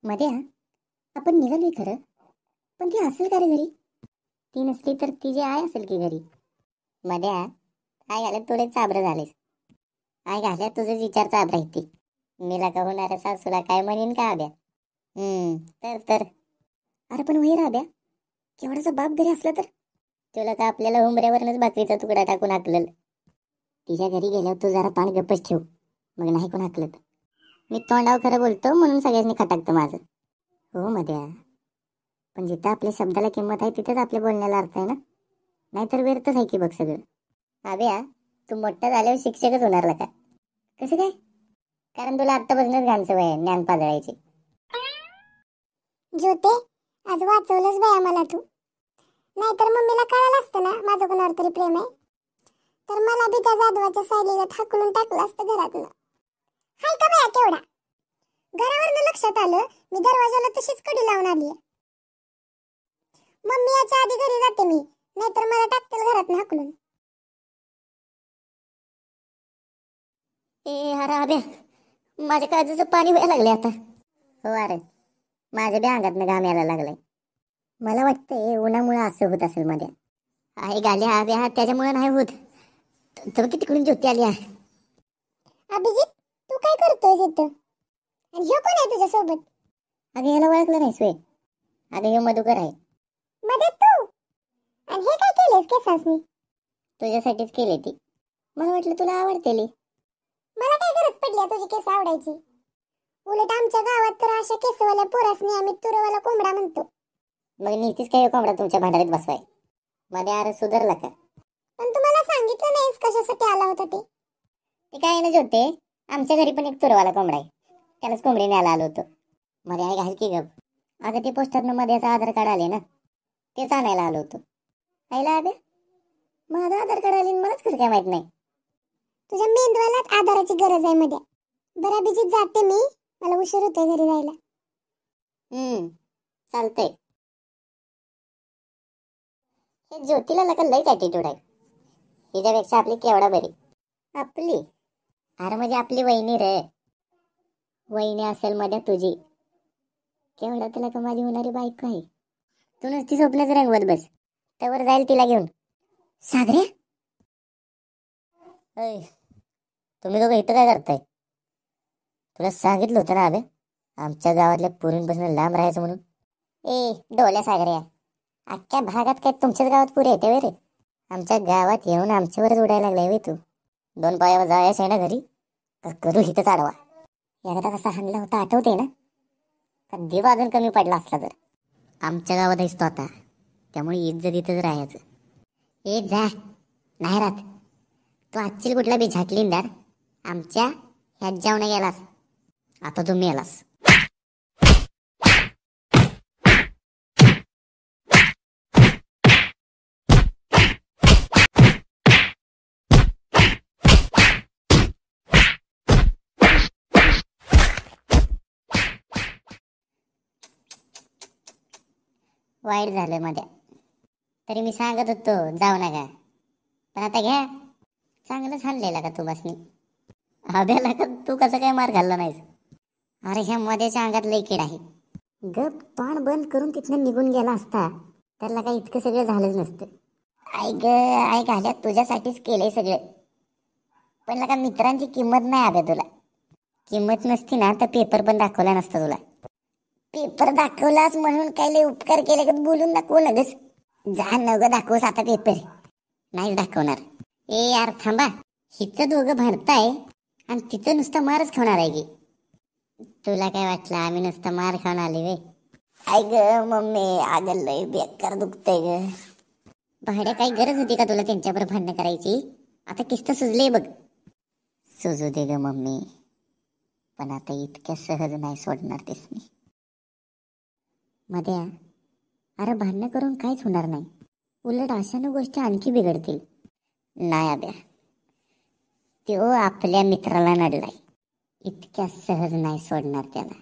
मध्ये आपण निघालोय खरं, पण ती असेल का रे घरी? ती नसली तर तिची आई असेल की घरी. मध्ये आई घालत थोडे चाबरं झालेस. आई घालत तुझे विचार चाबरा येते. मीला का होणाऱ्या सासूला काय म्हणेन का आब्या? तर अरे पण वही राब्या, केवढाचा बाप घरी असला तर तुला का आपल्याला उंबऱ्यावरनच भाकरीचा तुकडा टाकून हाकलल. तिच्या घरी गेल्यावर तू जरा ताण गप्पच ठेव, मग नाही कोण हाकलत. मी तोंडावर खरं बोलतो म्हणून सगळ्यांनी खटाकतं माझं. हो मध्या, पण जिथं आपल्या शब्दाला किंमत आहे तिथेच आपल्या बोलण्याला अर्थ आहे ना, नाहीतर व्यर्थच आहे की बघ सगळं. आब्या, तू मोठा झाल्यावर शिक्षकच होणार का? कसं काय? कारण तुला आत्तापासूनच घाण सवय आहे ज्ञान पाजळायची. ज्योते, आज वाचवलंच बाया मला तू. नाहीतर मम्मीला कळालं असतं ना माझं कोणावर तरी प्रेम आहे, तर मला बी त्या जाधवाच्या सायलीगत हाकलून टाकलं असतं घरातनं. हाय का बाया केवढा? घरावरनं लक्षात आलं मी दरवाजाला तशीच कडी लावून आली. मम्मी याच्या आधी घरी जाते मी, नाहीतर मला टाकतील घरातनं हाकलून. अरे आब्या, माझ्या काळजाचं पाणी व्हायला लागले आता. हो अरे, माझ्या बी अंगातनं घाम यायला लागलाय. मला वाटतंय उन्हामुळे असं होत असेल मध्ये. आई गाल्या आब्या, त्याच्यामुळे नाही होत. तर तिकडून ज्योती आली आहे. अभिजित, तू काय करतोय इथं? आणि ह्यो कोण आहे तुझ्या सोबत? अगं याला ओळखलं नाही सोय. अगं हे मधुकर आहे. मध्ये तू? आणि हे काय केलंस केसासनी? तुझ्यासाठीच केली ती. मला वाटलं तुला आवडतेली. मला काय गरज पडली तुझी केस आवडायची? उलट आमच्या गावात तर अशा केसवाल्या पोरासनी आम्ही तुरवाला कोंबडा म्हणतो. मग नीतीच काय कोंबडा तुमच्या भांडारीत बसवाय? मध्ये अरे सुधारला का? पण तुम्हाला सांगितलं नाहीस कशासाठी आला होता ते? ते काय ना ज्योते, आमच्या घरी पण एक तुरवाला कोंबडा आहे. त्यालाच कोंबडी न्यायला आलो होतो. मध्ये आई घाल की गप. अगं ते पोस्टरनं मध्येचं आधार कार्ड आले ना, तेच आणायला आलो होतो. आईला आबे, माझं आधार कार्ड आले मलाच कसं काय माहित नाही? तुझ्या मेंदवालाच आधाराची गरज आहे मध्ये. बरं अभिजित, जाते मी, मला उशीर होतोय घरी जायला. चालतंय. हे ज्योतीला लका लईच ॲटिट्यूड आहे. हिच्यापेक्षा आपली केवढा बरी. आपली? अरे म्हणजे आपली वहिनी रे. वहिनी असेल मध्ये तुझी, केवढा तुला का माझी होणारी बायको आहे. तू नुसती स्वप्नच रंगवत बस, त्यावर जाईल तिला घेऊन. सागरे, तुम्ही दोघं इथं काय करताय? तुला सांगितलं होतं ना अबे, आमच्या गावातल्या पोरींपासून लांब राहायचं म्हणून. डोल्या सागऱ्या, अख्ख्या भागात काय तुमच्याच गावात पुरे येते वे रे? आमच्या गावात येऊन आमच्यावरच उडायला लागलाय वे तू. 2 पायावर जायचं आहे ना घरी, तर करू हिथंच आडवा. एकदा कसा हाणला होता आठवते ना? कधी अजून कमी पडला असला तर. आमच्या गावात आहेस तो आता, त्यामुळे इज्जत इथंच राहायचं. जा नाही राहत तू. आजची कुठला बी झाटलींदार आमच्या ह्यात जाऊन गेलास. आता तुम्ही येलास. वाईट झालं मध्ये, तरी मी सांगत होतो जाऊ नका, पण आता घ्या. चांगलंच हाणलेला का तू बसनी? अभ्याला का तू कसं काय मार खाल्ला नाहीस? अरे ह्या मध्येच्या अंगात लई किड आहे. गप तोंड बंद करून तिथनं निघून गेला असता त्याला काही इतकं सगळं झालंच नसतं. आई घाल्यात तुझ्यासाठीच केलंय सगळं. पण लका मित्रांची किंमत नाही अबे तुला. किंमत नसती ना तर पेपर पण दाखवला नसता तुला. पेपर दाखवलास म्हणून काय लय उपकार केले का बोलून दाखवू लगेच? जा नग दाखवस आता पेपर. नाहीच दाखवणार. यार थांबा, इथं दोघं भांडताय आणि तिथं नुसतं मारच खाणार आहे की. तुला काय वाटलं आम्ही नुसतं मार खाऊन आले वे? आई ग मम्मी, अगं लय बेकार दुखतंय ग. भाड्या काही गरज होती का तुला त्यांच्याबरोबर भांडणं करायची? आता किस्त सुजले बघ. सुजू दे ग मम्मी, पण आता इतक्या सहज नाही सोडणार तेच मी. मध्ये अरे भांडणं करून काहीच होणार नाही. उलट अशानं गोष्टी आणखी बिघडतील. नाही अभ्या, तो आपल्या मित्राला नडलाय, इतक्या सहज नाही सोडणार त्याला.